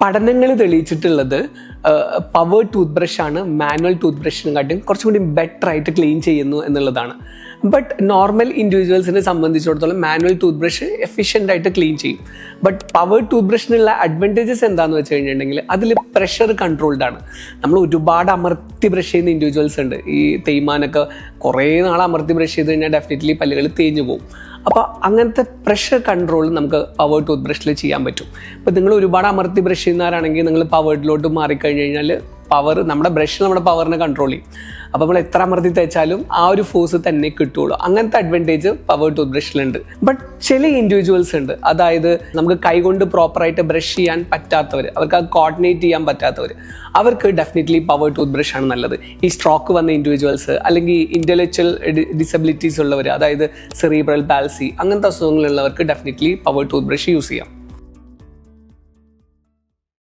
പഠനങ്ങൾ തെളിയിച്ചിട്ടുള്ളത് power tooth ബ്രഷാണ് manual tooth ബ്രഷിനെക്കാട്ടും കുറച്ചും കൂടി ബെറ്റർ ആയിട്ട് ക്ലീൻ ചെയ്യുന്നു എന്നുള്ളതാണ്. ബട്ട് നോർമൽ ഇൻഡിവിജ്വൽസിനെ സംബന്ധിച്ചിടത്തോളം മാനുവൽ ടൂത്ത് ബ്രഷ് എഫിഷ്യൻ്റ് ആയിട്ട് ക്ലീൻ ചെയ്യും. ബട്ട് പവർ ടൂത്ത് ബ്രഷിനുള്ള അഡ്വാൻറ്റേജസ് എന്താണെന്ന് വെച്ച് കഴിഞ്ഞിട്ടുണ്ടെങ്കിൽ അതിൽ പ്രഷർ കൺട്രോൾഡ് ആണ്. നമ്മൾ ഒരുപാട് അമർത്തി ബ്രഷ് ചെയ്യുന്ന ഇൻഡിവിജ്വൽസ് ഉണ്ട്. ഈ തേയ്മാനൊക്കെ കുറേ നാൾ അമർത്തി ബ്രഷ് ചെയ്ത് കഴിഞ്ഞാൽ ഡെഫിനറ്റ്ലി പല്ലുകൾ തേഞ്ഞു പോകും. അപ്പോൾ അങ്ങനത്തെ പ്രഷർ കൺട്രോൾ നമുക്ക് പവർ ടൂത്ത് ബ്രഷിൽ ചെയ്യാൻ പറ്റും. ഇപ്പോൾ നിങ്ങൾ ഒരുപാട് അമർത്തി ബ്രഷ് ചെയ്യുന്നവരാണെങ്കിൽ നിങ്ങൾ പവേർഡിലോട്ട് മാറിക്കഴിഞ്ഞ് കഴിഞ്ഞാൽ പവർ നമ്മുടെ ബ്രഷ് നമ്മുടെ പവറിനെ കൺട്രോൾ ചെയ്യും. അപ്പോൾ നമ്മൾ എത്ര അമർത്തി തേച്ചാലും ആ ഒരു ഫോഴ്സ് തന്നെ കിട്ടുള്ളൂ. അങ്ങനത്തെ അഡ്വാൻറ്റേജ് പവർ ടൂത്ത് ബ്രഷിലുണ്ട്. ബട്ട് ചില ഇൻഡിവിജ്വൽസ് ഉണ്ട്, അതായത് നമുക്ക് കൈകൊണ്ട് പ്രോപ്പറായിട്ട് ബ്രഷ് ചെയ്യാൻ പറ്റാത്തവർ, അവർക്ക് അത് കോർഡിനേറ്റ് ചെയ്യാൻ പറ്റാത്തവർ, അവർക്ക് ഡെഫിനറ്റ്ലി പവർ ടൂത്ത് ബ്രഷാണ് നല്ലത്. ഈ സ്ട്രോക്ക് വന്ന ഇൻഡിവിജ്വൽസ് അല്ലെങ്കിൽ ഇൻ്റലക്ച്വൽ ഡിസബിലിറ്റീസ് ഉള്ളവർ, അതായത് സെറിബ്രൽ പാൽസി അങ്ങനത്തെ അസുഖങ്ങളുള്ളവർക്ക് definitely power toothbrush use ചെയ്യാം.